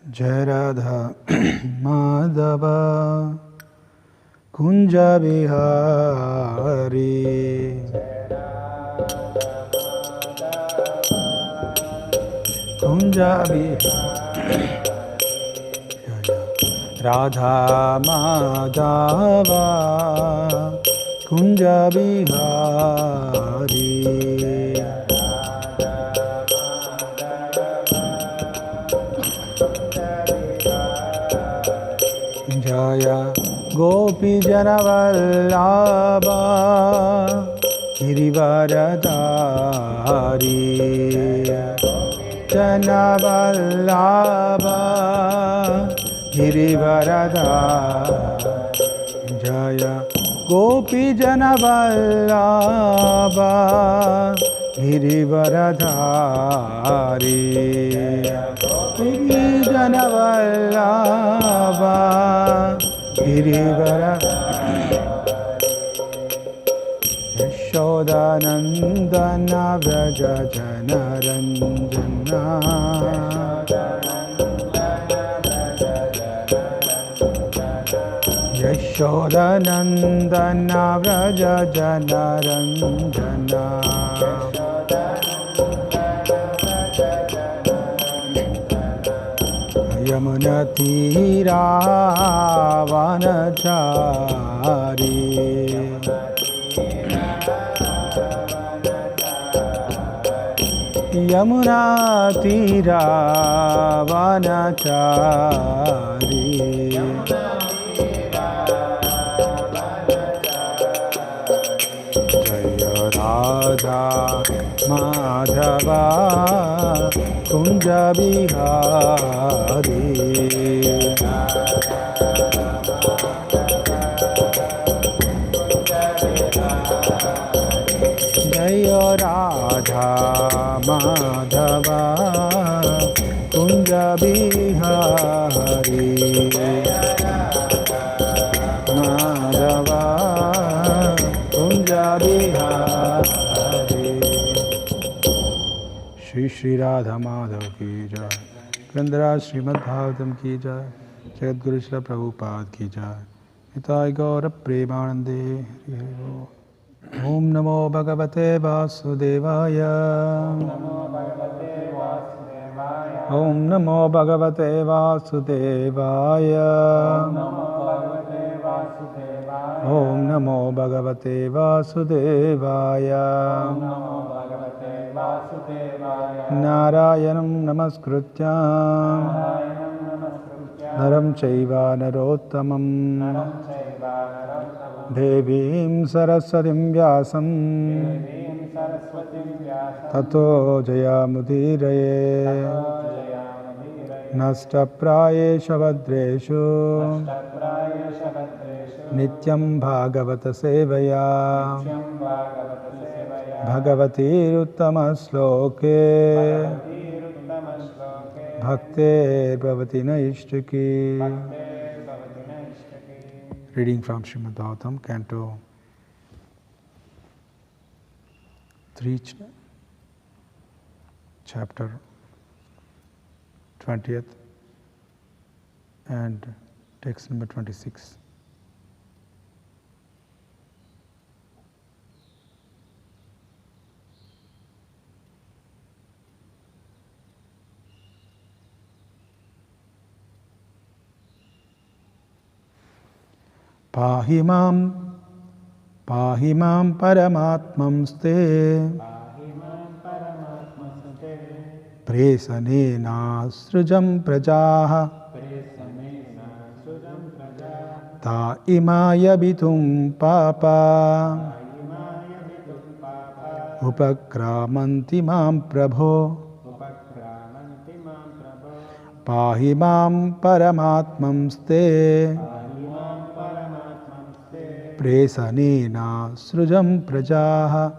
Jai Radha Madhava Kunja Bihari Kunja Bihari Radha Madhava Kunja Bihari Jaya Gopi Janavallabha Girivaradhari Janavallabha Girivaradhari Jaya Gopi Janavallabha Girivaradhari Gopi Janavallabha Girivaradhari Yashodanandana Vraja Janaranjana Yashodanandana Vraja Janaranjana Yamuna Tira Vanachari Yamuna Tira Vanachari Jaya Radha Madhava Kunja Bihari Jaya Radha Madhava Kunja Bihari Madhava Kunja Bihari Shri Shri Radha Madhav ki jai Grandhara Srimad Bhagavatam ki jai Jagadguru Srila Prabhupada ki jai Nitai Gaura Premanande Om Namo Bhagavate Vasudevaya Om Namo Bhagavate Vasudevaya Om Namo Bhagavate Vasudevaya Narayanam Namaskrutyam Naram Chaiva Narottamam Devim Saraswatim Vyasam Tato Jayamudiraye Nasta Prayesha Vadreshu Nityam Bhagavata Sevaya Bhagavatir Uttama Sloke Bhaktir Bhavati Naishtaki. Reading from Srimad Bhagavatam, Canto 3, Chapter 20th, and text number 26. Pahimam Paramatmamste Presanena Srujam Prajaha Ta imaya bitum papa Upakramanti mam prabho Pahimam Paramatmamste Presanena Srujam Prajaha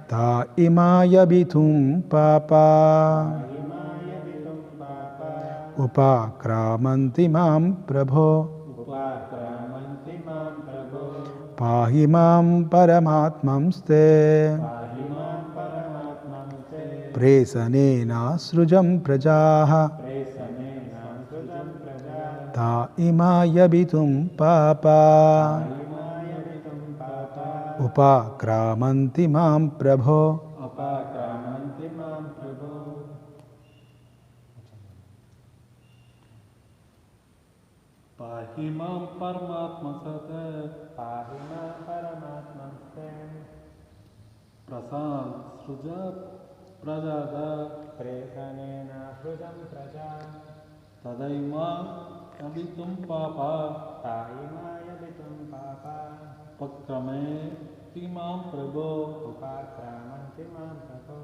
Ta imaya bitum papa Upakramanti mam prabho Pahimam Paramatmamste Presanena srujam prajaha Ta imayabitum papa Upakramanti mam prabho. Pahimam Paramatma Sate Prasan Srujat Prajada Presanena Srujam Praja Tadaima Abitum Papa Taimaya Bitum Papa Pakrame Timam Prabho Upakramanti Mam Prabho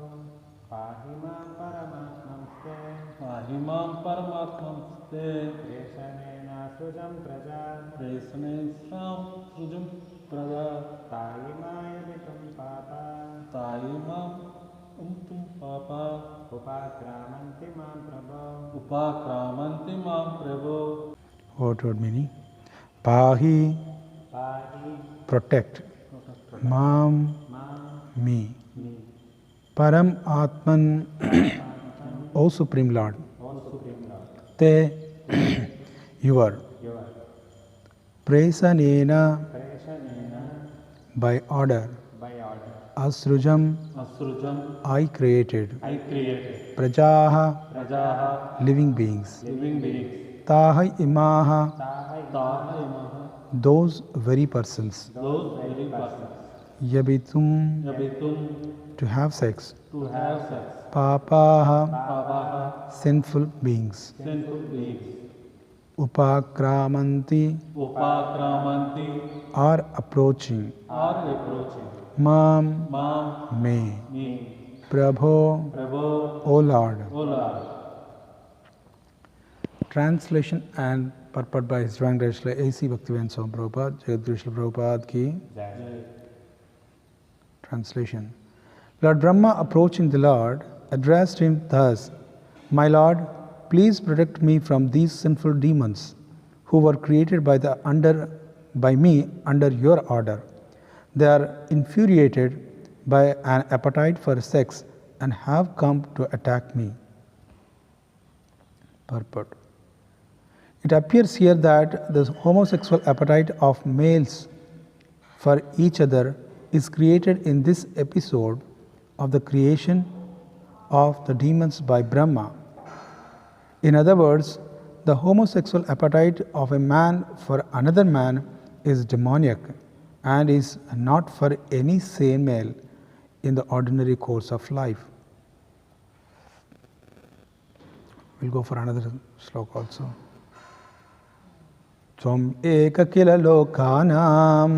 Pahimam Paramatmamste Pahimam Paramatma Sate Presanena Srujam Praja Presane Sam Srujam Praja Taimaya Bitum Papa Taimam Umtum Papa Upakramanti Mam Prabho Upakramanti Mam Prabho. What word meaning? Pahi, Pahi protect. Mam, Mam me. Me Param Atman, O Supreme Lord. O Supreme Lord Te, your. Your Presanena, Presanena by order. by order Asrujam, Asrujam I created. I created Prajaha, Prajaha living beings. living beings. Taha imaha, Tahaimaha those very persons. those very persons. Yabitum, Yabitum to have sex. to have sex. Papaha, Papaha sinful beings. sinful beings. Upakramanti, Upakramanti are approaching. are approaching. Mam, Mam me. me. Prabho, Prabhu O Lord. O Lord. Translation and purport by His Divine Grace A.C. Bhaktivedanta Swami Prabhupada, Jagadguru Srila Prabhupada ki. Jai Translation. Lord Brahma, approaching the Lord, addressed him thus: My Lord, please protect me from these sinful demons who were created by me under your order. They are infuriated by an appetite for sex and have come to attack me. Purport. It appears here that the homosexual appetite of males for each other is created in this episode of the creation of the demons by Brahma. In other words, the homosexual appetite of a man for another man is demoniac and is not for any sane male in the ordinary course of life. We'll go for another sloka also. Tvam eka kila lokanam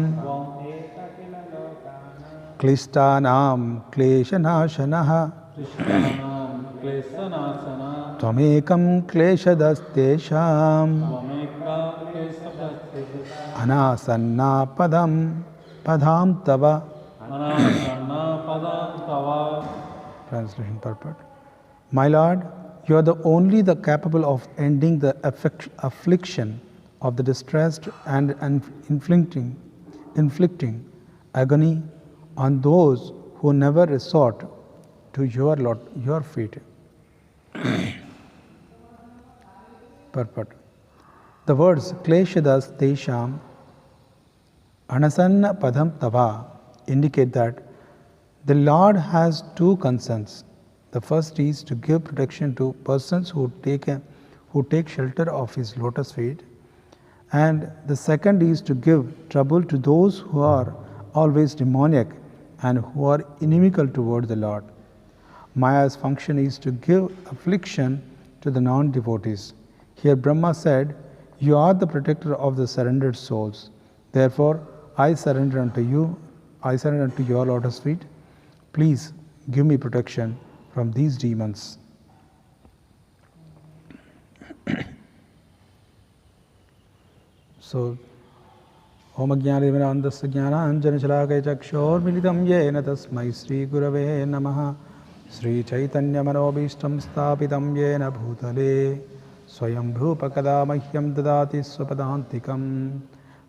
klishtanam kleshanashanaha Krishtanam Klesanasana Tvamekam kleshadastesham Vameka Klesadasya anasanna padam tava. Anasana Padam Tava. Translation purport. My Lord, you are the only capable of ending the affliction of the distressed and inflicting agony on those who never resort to your feet. Purport. The words Kleshadas Tesham Anasanna Padam Tava indicate that the Lord has two concerns. The first is to give protection to persons who take shelter of His lotus feet, and the second is to give trouble to those who are always demoniac and who are inimical toward the Lord. Maya's function is to give affliction to the non-devotees. Here Brahma said, "You are the protector of the surrendered souls. Therefore, I surrender unto you. I surrender unto your lotus feet. Please give me protection from these demons." So, Om Ajnana-Vimanandasya Jnana-Anjana-Shalakaya Chakshor-Militam Yena Tasmai Sri Gurave Namaha Sri Chaitanya Manobhishtam Sthapitam Yena Bhutale Swayam Bhupakada Mahyam Dadati Swapadantikam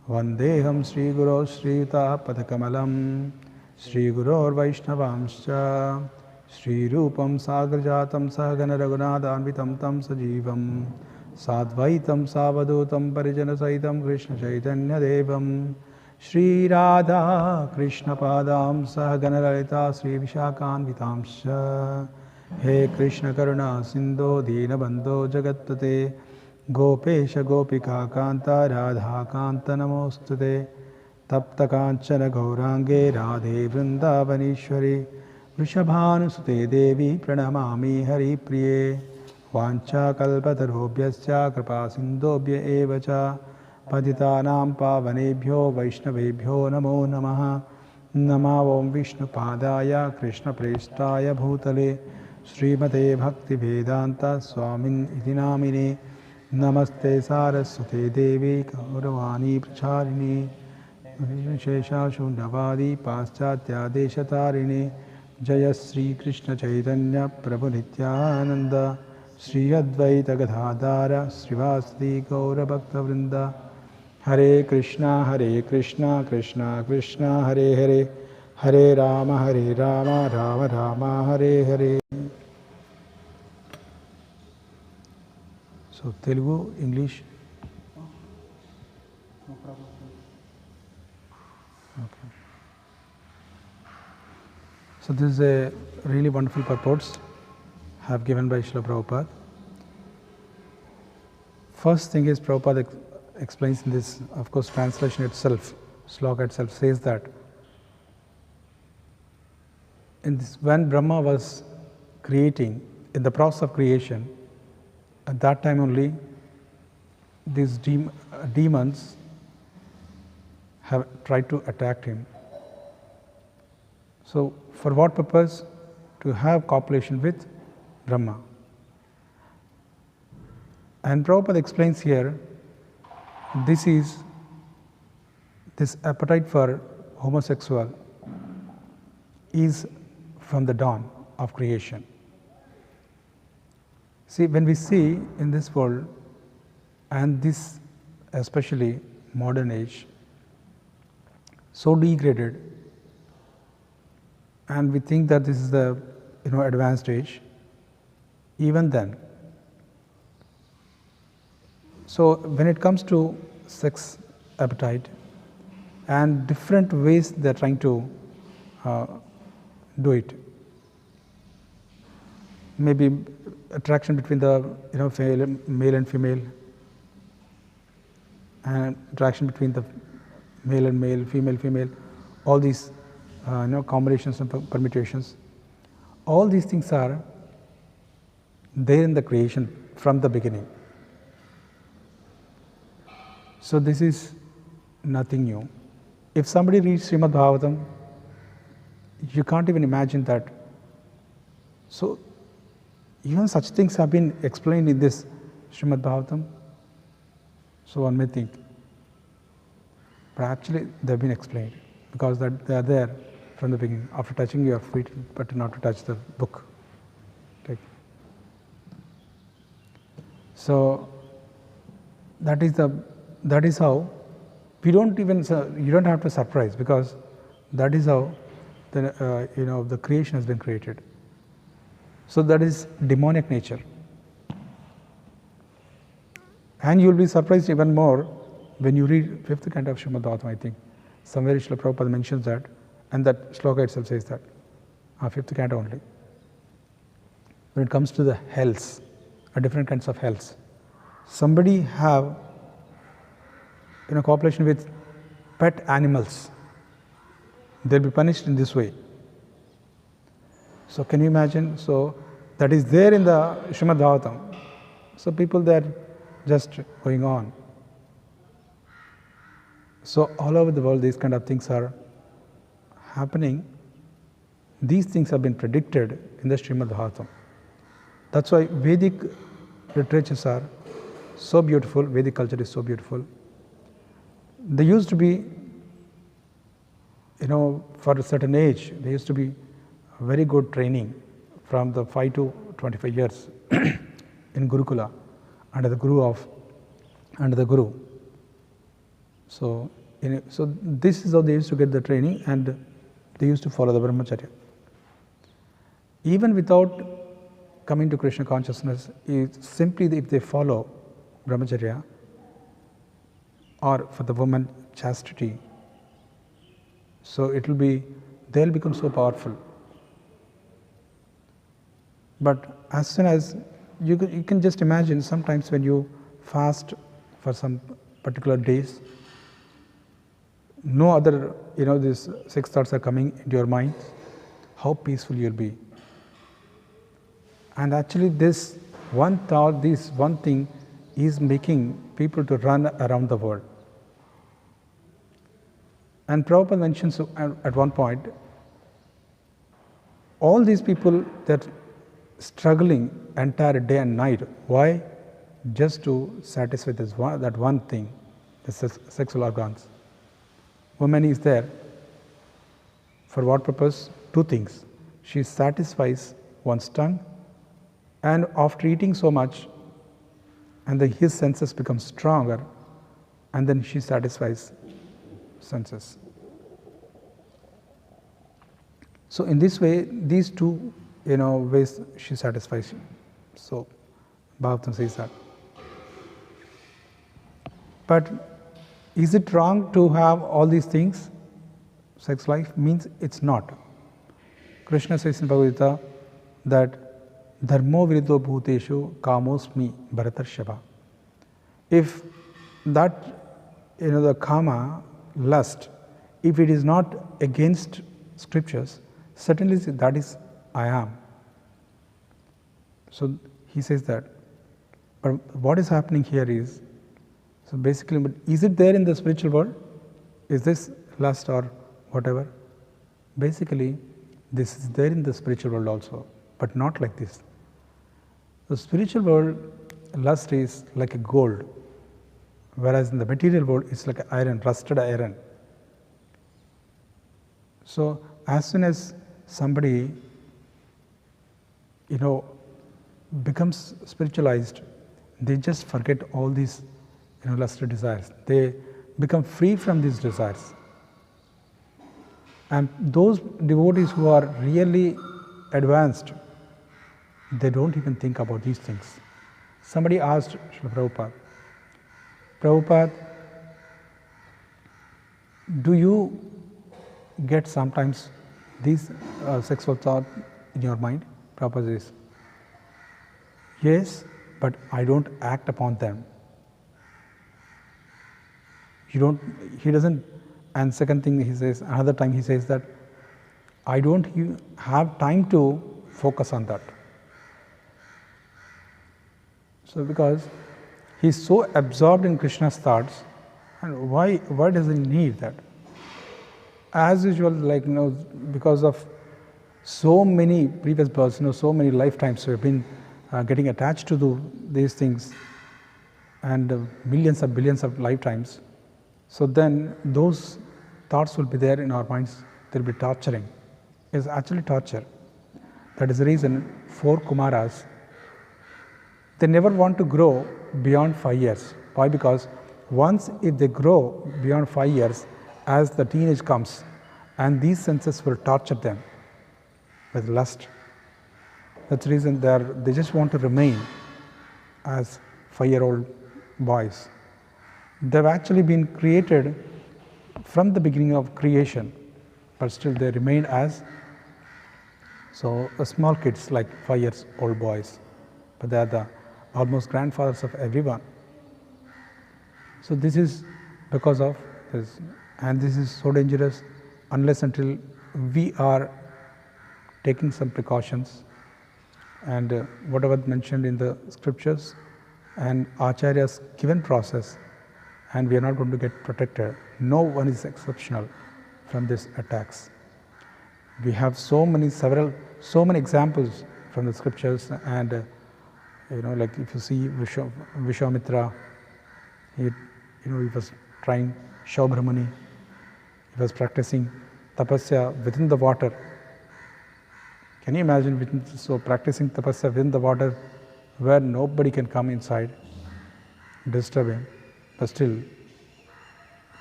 Vandeham Sri Guru Sri Yuta Padakamalam Sri Gurur Vaishnavamscha Shri Rupam Sagrajatam Sahagana Raghunathanvitam Tam Sajivam Sadvaitam Savadutam Parijana Saitam Krishna Chaitanya Devam Shri Radha Krishna Padam Sahagana Lalita Sri Vishakhanvitamsha He Krishna Karuna Sindho Dina Bandho Jagattate Gopesha Gopika Kanta Radha Kanta Namostute Tapta Kanchana Gaurange Radhe Vrindavanishwari Vrishabhanusute Devi Pranamami Hari Priye Vancha Kalpatarobhyascha Kripa Sindobhya Evacha Patitanam Pavanebhyo Vaishnavebhyo Namo Namaha Nama Om Vishnu Padaya Krishna Prestaya Bhutale Srimate Bhakti Vedanta Swamin Iti Namine Namaste Saraswate Devi Gauravani Pracharini Sesha Shundavadi Paschatya Deshatarini Jaya Sri Krishna Chaitanya Prabhu Nityananda Sri Advaita Gadadhara Srivasadi Gaura Bhakta Vrinda Hare Krishna Krishna Krishna Hare Hare Hare Rama Rama Rama Hare Hare. So Telugu, English. No problem. Okay. So this is a really wonderful purports have given by Srila Prabhupada. First thing is Prabhupada explains in this, of course, translation itself, sloka itself says that in this, when Brahma was creating, in the process of creation, at that time only these demons have tried to attack him. So for what purpose? To have copulation with Brahma. And Prabhupada explains here, this appetite for homosexual is from the dawn of creation. See, when we see in this world, and this especially modern age, so degraded, and we think that this is the advanced age, even then. So when it comes to sex appetite and different ways they are trying to do it, maybe attraction between the male and female, and attraction between the male and male, female, all these combinations and permutations. All these things are there in the creation from the beginning. So this is nothing new. If somebody reads Srimad Bhagavatam, you can't even imagine that. So even such things have been explained in this Srimad Bhagavatam. So one may think, but actually they have been explained because that they are there from the beginning. After touching your feet, but not to touch the book. Okay. So that is how we don't even you don't have to surprise, because that is how the creation has been created. So that is demonic nature. And you will be surprised even more when you read 5th canto of Srimad Bhagavatam, I think. Somewhere Srila Prabhupada mentions that, and that sloka itself says that. 5th canto only. When it comes to the hells, different kinds of hells. Somebody have cooperation with pet animals. They'll be punished in this way. So can you imagine? So that is there in the Srimad Bhagavatam. So people there just going on. So all over the world these kind of things are happening. These things have been predicted in the Srimad Bhagavatam. That's why Vedic literatures are so beautiful, Vedic culture is so beautiful. They used to be, for a certain age, there used to be very good training from the 5 to 25 years in Gurukula under the Guru. So this is how they used to get the training, and they used to follow the Brahmacharya. even without coming to Krishna consciousness, simply if they follow brahmacharya, or for the woman chastity, so they'll become so powerful. But as soon as you can just imagine, sometimes when you fast for some particular days, no other, these 6 thoughts are coming into your mind, how peaceful you'll be. And actually this one thought, this one thing is making people to run around the world. And Prabhupada mentions at one point, all these people that struggling entire day and night. Why? Just to satisfy that one thing, the sexual organs. Woman is there. For what purpose? 2 things. She satisfies one's tongue, and after eating so much, and then his senses become stronger, and then she satisfies senses. So in this way, these 2 ways she satisfies you. So Bhagavatam says that. But is it wrong to have all these things? Sex life means it's not. Krishna says in Bhagavad Gita that dharmo viridho bhuteshu kamosmi bharatarshava. If that, the kama, lust, if it is not against scriptures, certainly that is I am. So he says that. But what is happening here is, so basically, but is it there in the spiritual world? Is this lust or whatever? Basically, this is there in the spiritual world also, but not like this. The spiritual world, lust is like a gold, whereas in the material world, it's like iron, rusted iron. So as soon as somebody, becomes spiritualized, they just forget all these, lusted desires. They become free from these desires. And those devotees who are really advanced, they don't even think about these things. Somebody asked Srila Prabhupada, do you get sometimes these sexual thoughts in your mind? Prabhupada says, yes, but I don't act upon them. He doesn't, and second thing he says, another time he says that I don't have time to focus on that. So because he's so absorbed in Krishna's thoughts, and why does he need that? As usual, because of so many previous births, so many lifetimes we have been getting attached to these things, and millions of billions of lifetimes. So then those thoughts will be there in our minds. They'll be torturing. It's actually torture. That is the reason 4 Kumaras, they never want to grow beyond 5 years. Why? Because once if they grow beyond 5 years, as the teenage comes, and these senses will torture them with lust. That's the reason they just want to remain as 5-year-old boys. They've actually been created from the beginning of creation, but still they remain as small kids, like 5-year-old boys. But they are the almost grandfathers of everyone. So this is because of this, and this is so dangerous unless until we are taking some precautions, and whatever mentioned in the scriptures and Acharya's given process, and we are not going to get protected. No one is exceptional from these attacks. We have so many examples from the scriptures, and like if you see Vishwamitra, he was trying Shaubramani, he was practicing tapasya within the water. Can you imagine practicing tapasya within the water where nobody can come inside, disturb him, but still.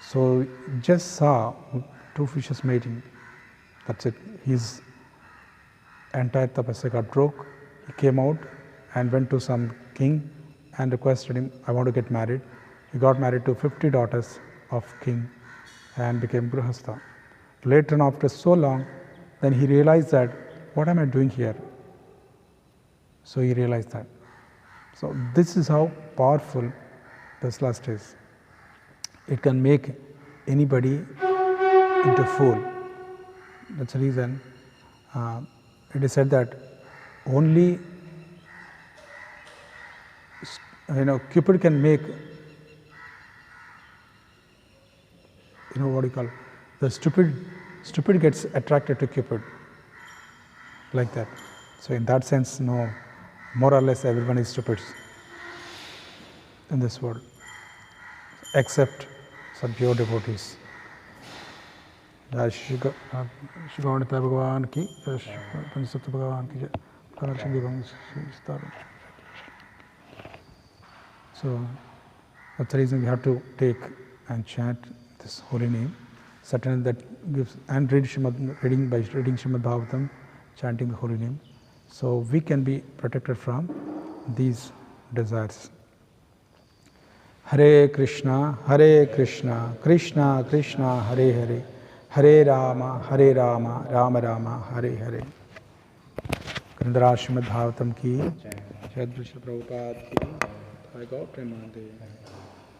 So just saw 2 fishes mating. That's it. He's entire tapasya got broke. He came out and went to some king and requested him, I want to get married. He got married to 50 daughters of king and became Grihastha. Later on, after so long, then he realized that, what am I doing here? So he realized that. So this is how powerful this lust is. It can make anybody into a fool. That's the reason it is said that only Cupid can make, what do you call it? The stupid gets attracted to Cupid, like that. So in that sense, no, more or less everyone is stupid in this world, except some pure devotees. Shri Gaurnita Bhagavan ki, Panisatya Bhagavan ki, Kanaksham Divam Staram. So that's the reason we have to take and chant this holy name. Certainly that gives, and reading Srimad Bhagavatam, chanting the holy name. So we can be protected from these desires. Hare Krishna, Krishna Krishna, Hare Hare, Hare Rama, Rama Rama, Hare Hare. Kakinada Srimad Bhagavatam ki, Jai Shri Prabhupada ki, Jai Gaur Premanande.